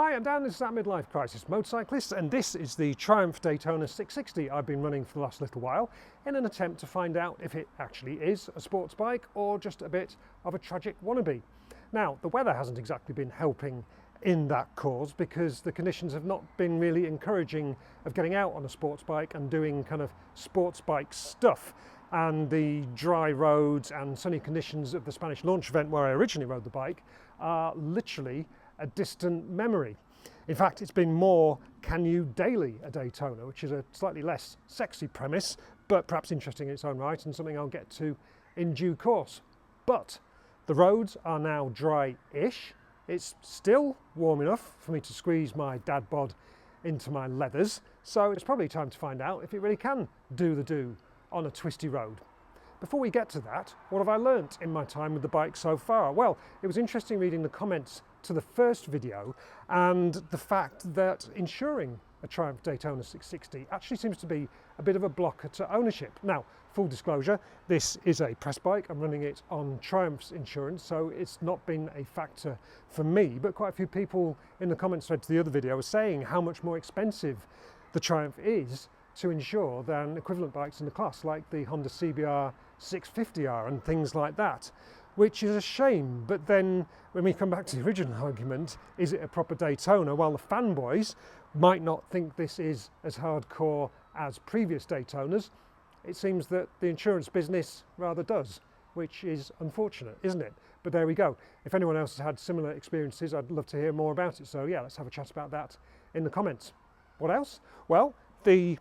Hi, I'm Dan, this is That Midlife Crisis Motorcyclist, and this is the Triumph Daytona 660 I've been running for the last little while in an attempt to find out if it actually is a sports bike or just a bit of a tragic wannabe. Now, the weather hasn't exactly been helping in that cause because the conditions have not been really encouraging of getting out on a sports bike and doing kind of sports bike stuff. And the dry roads and sunny conditions of the Spanish launch event where I originally rode the bike are literally a distant memory. In fact, it's been more can you daily a Daytona, which is a slightly less sexy premise, but perhaps interesting in its own right and something I'll get to in due course. But the roads are now dry-ish. It's still warm enough for me to squeeze my dad bod into my leathers, so it's probably time to find out if it really can do the do on a twisty road. Before we get to that, what have I learnt in my time with the bike so far? Well, it was interesting reading the comments to the first video and the fact that insuring a Triumph Daytona 660 actually seems to be a bit of a blocker to ownership. Now, full disclosure, this is a press bike. I'm running it on Triumph's insurance, so it's not been a factor for me, but quite a few people in the comments thread to the other video were saying how much more expensive the Triumph is to insure than equivalent bikes in the class, like the Honda CBR 650R and things like that, which is a shame. But then when we come back to the original argument, is it a proper Daytona? Well, the fanboys might not think this is as hardcore as previous Daytonas. It seems that the insurance business rather does, which is unfortunate, isn't it? But there we go. If anyone else has had similar experiences, I'd love to hear more about it. So yeah, let's have a chat about that in the comments. What else? Well, the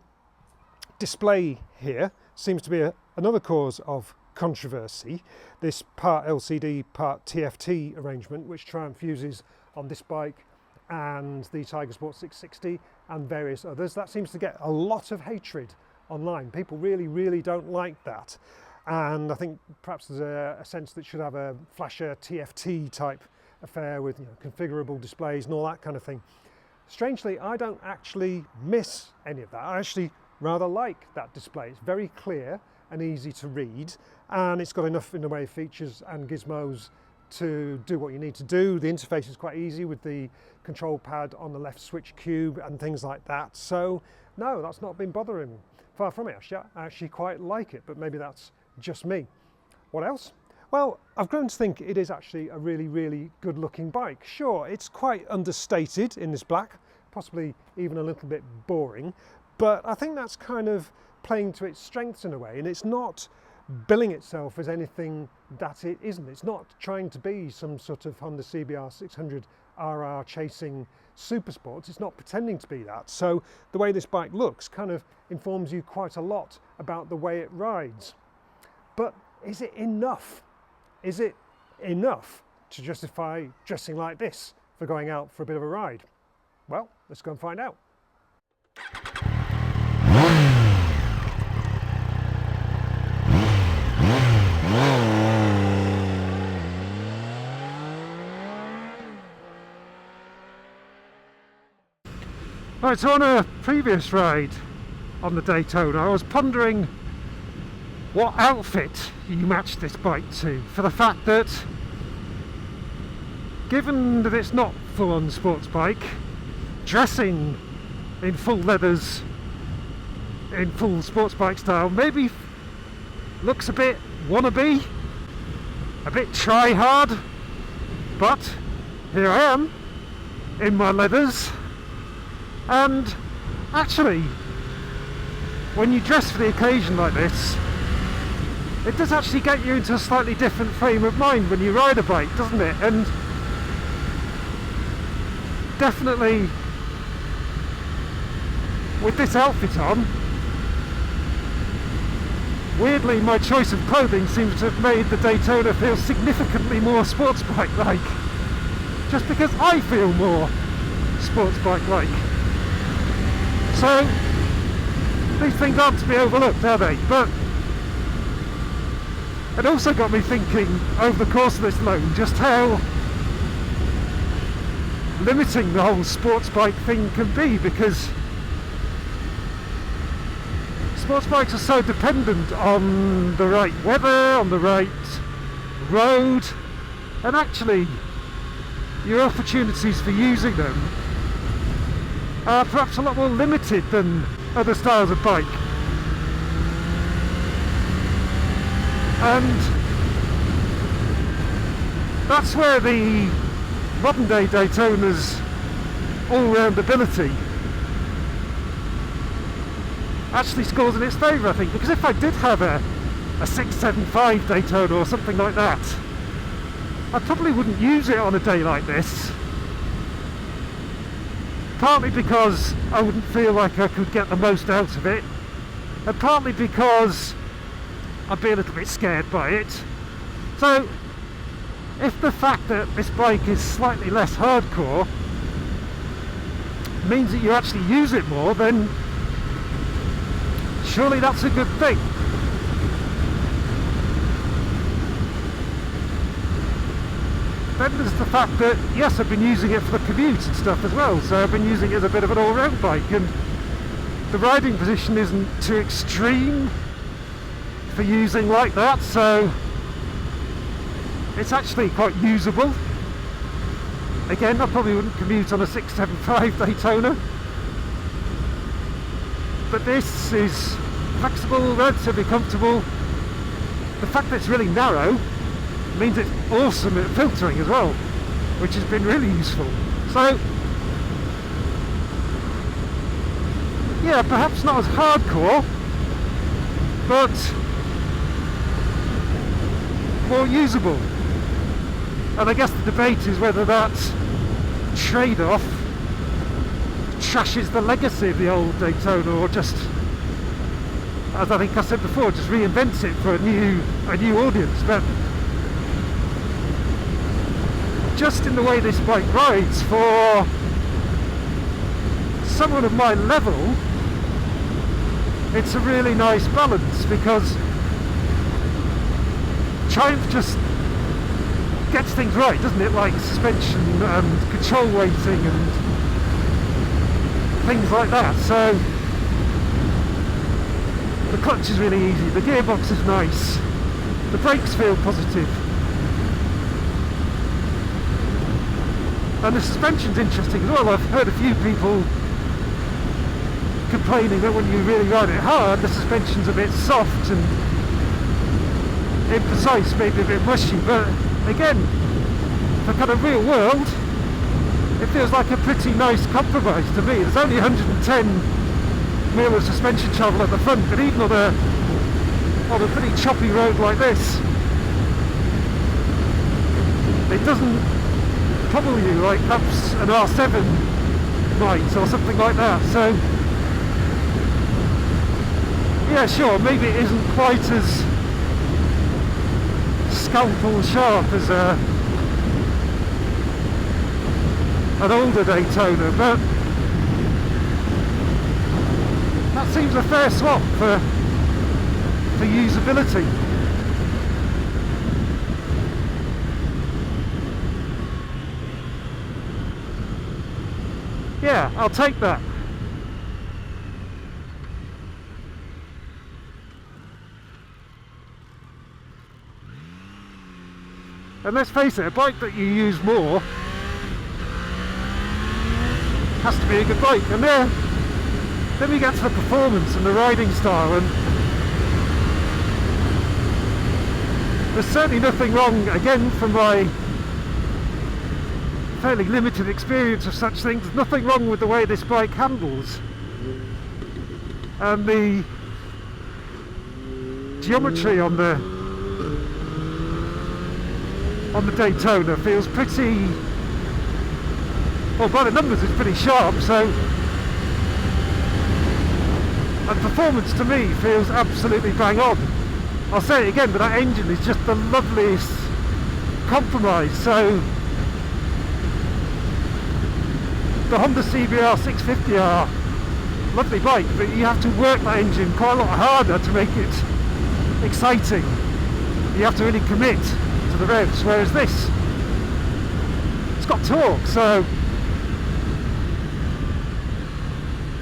display here seems to be another cause of controversy. This part LCD, part TFT arrangement, which Triumph uses on this bike and the Tiger Sport 660 and various others, that seems to get a lot of hatred online. People really don't like that, and I think perhaps there's a sense that it should have a flasher TFT type affair with, you know, configurable displays and all that kind of thing. Strangely, I don't actually miss any of that. I actually rather like that display. It's very clear and easy to read, and it's got enough in the way of features and gizmos to do what you need to do. The interface is quite easy with the control pad on the left switch cube and things like that. So no, that's not been bothering me. Far from it, actually. I actually quite like it, but maybe that's just me. What else? Well, I've grown to think it is actually a really good looking bike. Sure, it's quite understated in this black, possibly even a little bit boring, but I think that's kind of playing to its strengths in a way, and it's not billing itself as anything that it isn't. It's not trying to be some sort of Honda CBR 600 RR chasing super sports. It's not pretending to be that. So the way this bike looks kind of informs you quite a lot about the way it rides. But is it enough? Is it enough to justify dressing like this for going out for a bit of a ride? Well, let's go and find out. Right, so on a previous ride on the Daytona, I was pondering what outfit you match this bike to, for the fact that, given that it's not full-on sports bike, dressing in full leathers, in full sports bike style, maybe looks a bit wannabe, a bit try-hard, but here I am in my leathers. And actually, when you dress for the occasion like this, it does actually get you into a slightly different frame of mind when you ride a bike, doesn't it? And definitely with this outfit on, weirdly my choice of clothing seems to have made the Daytona feel significantly more sports bike-like, just because I feel more sports bike-like. So these things aren't to be overlooked, are they? But it also got me thinking over the course of this loan just how limiting the whole sports bike thing can be, because sports bikes are so dependent on the right weather, on the right road, and actually your opportunities for using them are perhaps a lot more limited than other styles of bike. And that's where the modern day Daytona's all-round ability actually scores in its favour, I think, because if I did have a 675 Daytona or something like that, I probably wouldn't use it on a day like this. Partly because I wouldn't feel like I could get the most out of it, and partly because I'd be a little bit scared by it. So if the fact that this bike is slightly less hardcore means that you actually use it more, then surely that's a good thing. Then there's the fact that, yes, I've been using it for the commute and stuff as well, so I've been using it as a bit of an all-round bike, and the riding position isn't too extreme for using like that, so it's actually quite usable. Again, I probably wouldn't commute on a 675 Daytona, but this is flexible, relatively comfortable. The fact that it's really narrow means it's awesome at filtering as well, which has been really useful. So yeah, perhaps not as hardcore, but more usable. And I guess the debate is whether that trade-off trashes the legacy of the old Daytona, or just, as I think I said before, just reinvents it for a new audience. But just in the way this bike rides, for someone of my level, it's a really nice balance, because Triumph just gets things right, doesn't it? Like suspension and control weighting and things like that. So the clutch is really easy, the gearbox is nice, the brakes feel positive, and the suspension's interesting as well. I've heard a few people complaining that when you really ride it hard, the suspension's a bit soft and imprecise, maybe a bit mushy, but again, for kind of real world, it feels like a pretty nice compromise to me. There's only 110 of suspension travel at the front, but even on a pretty choppy road like this, it doesn't pummel you like perhaps an R7 might, or something like that. So yeah, sure, maybe it isn't quite as scalpel sharp as an older Daytona, but that seems a fair swap for usability. Yeah, I'll take that. And let's face it, a bike that you use more has to be a good bike. And then we get to the performance and the riding style, and there's certainly nothing wrong, again from my fairly limited experience of such things, there's nothing wrong with the way this bike handles. And the geometry on the Daytona feels pretty, well, by the numbers it's pretty sharp, so, and performance to me feels absolutely bang on. I'll say it again, but that engine is just the loveliest compromise. So the Honda CBR 650R, lovely bike, but you have to work that engine quite a lot harder to make it exciting. You have to really commit to the revs, whereas this, it's got torque, so,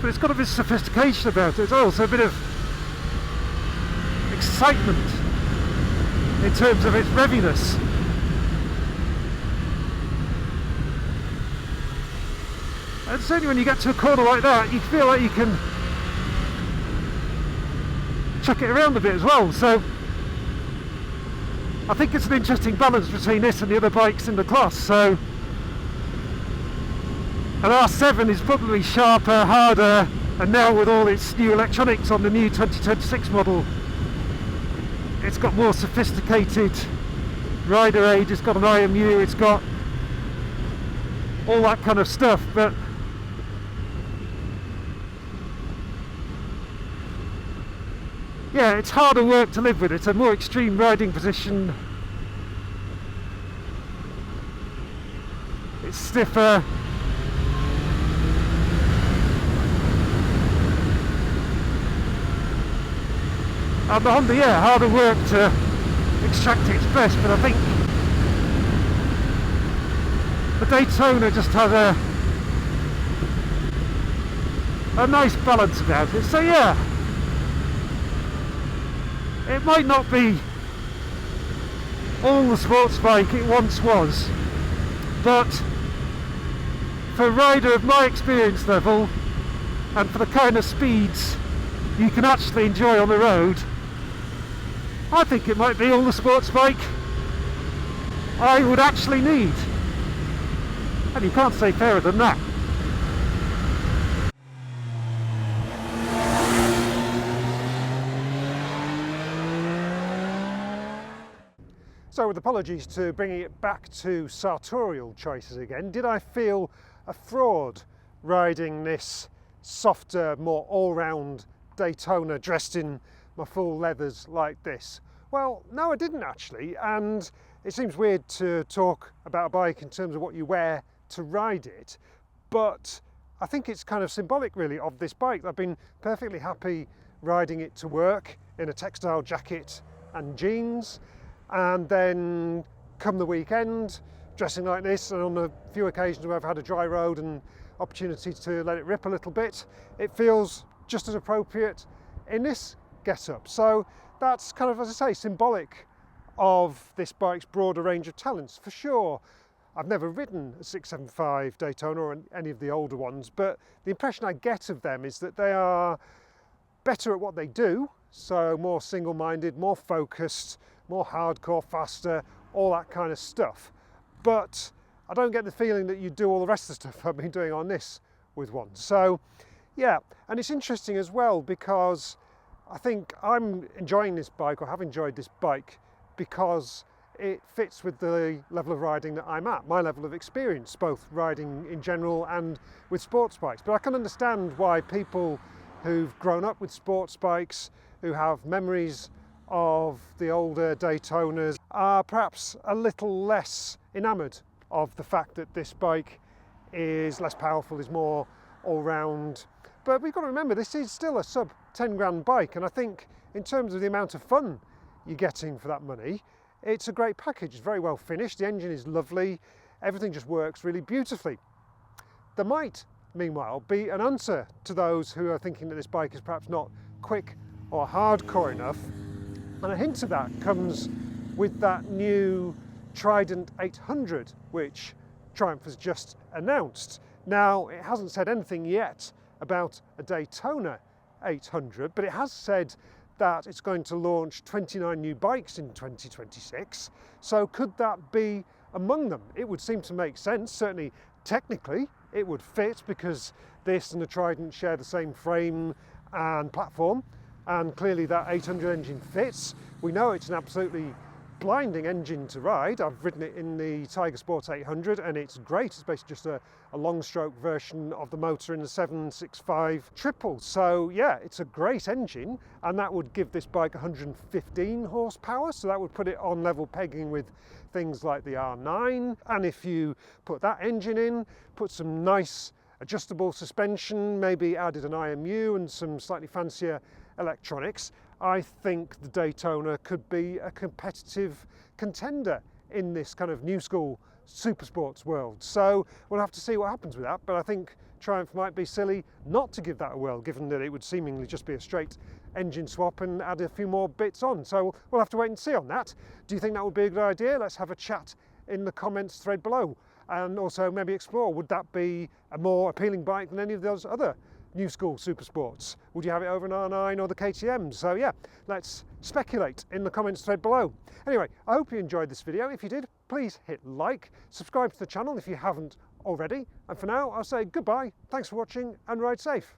but it's got a bit of sophistication about it as well, so a bit of excitement in terms of its reviness. And certainly when you get to a corner like that, you feel like you can chuck it around a bit as well. So I think it's an interesting balance between this and the other bikes in the class. So an R7 is probably sharper, harder, and now with all its new electronics on the new 2026 model, it's got more sophisticated rider aid, it's got an IMU, it's got all that kind of stuff. But yeah, it's harder work to live with. It's a more extreme riding position. It's stiffer. And the Honda, yeah, harder work to extract its best, but I think the Daytona just has a nice balance about it. So yeah, it might not be all the sports bike it once was, but for a rider of my experience level and for the kind of speeds you can actually enjoy on the road, I think it might be all the sports bike I would actually need. And you can't say fairer than that. So with apologies to bringing it back to sartorial choices again, did I feel a fraud riding this softer, more all-round Daytona dressed in my full leathers like this? Well, no, I didn't actually, and it seems weird to talk about a bike in terms of what you wear to ride it, but I think it's kind of symbolic really of this bike. I've been perfectly happy riding it to work in a textile jacket and jeans, and then come the weekend dressing like this, and on a few occasions where I've had a dry road and opportunity to let it rip a little bit, it feels just as appropriate in this get-up. So that's kind of, as I say, symbolic of this bike's broader range of talents. For sure, I've never ridden a 675 Daytona or any of the older ones, but the impression I get of them is that they are better at what they do, so more single-minded, more focused, more hardcore, faster, all that kind of stuff. But I don't get the feeling that you do all the rest of the stuff I've been doing on this with one. So yeah, and it's interesting as well because I think I'm enjoying this bike, or have enjoyed this bike, because it fits with the level of riding that I'm at, my level of experience, both riding in general and with sports bikes. But I can understand why people who've grown up with sports bikes, who have memories of the older Daytonas, are perhaps a little less enamoured of the fact that this bike is less powerful, is more all-round. But we've got to remember, this is still a sub 10 grand bike, and I think in terms of the amount of fun you're getting for that money, it's a great package. It's very well finished, the engine is lovely, everything just works really beautifully. There might, meanwhile, be an answer to those who are thinking that this bike is perhaps not quick or hardcore enough, and a hint of that comes with that new Trident 800, which Triumph has just announced. Now, it hasn't said anything yet about a Daytona 800, but it has said that it's going to launch 29 new bikes in 2026. So could that be among them? It would seem to make sense. Certainly technically it would fit, because this and the Trident share the same frame and platform, and clearly that 800 engine fits. We know it's an absolutely blinding engine to ride. I've ridden it in the Tiger Sport 800 and it's great. It's basically just a long stroke version of the motor in the 765 triple. So yeah, it's a great engine, and that would give this bike 115 horsepower. So that would put it on level pegging with things like the R9. And if you put that engine in, put some nice adjustable suspension, maybe added an IMU and some slightly fancier electronics, I think the Daytona could be a competitive contender in this kind of new school super sports world. So we'll have to see what happens with that, but I think Triumph might be silly not to give that a whirl, given that it would seemingly just be a straight engine swap and add a few more bits on. So we'll have to wait and see on that. Do you think that would be a good idea? Let's have a chat in the comments thread below. and also maybe explore, would that be a more appealing bike than any of those other new school super sports? Would you have it over an R9 or the KTM? So yeah, let's speculate in the comments thread below. Anyway, I hope you enjoyed this video. If you did, please hit like, subscribe to the channel if you haven't already, and for now I'll say goodbye, thanks for watching and ride safe.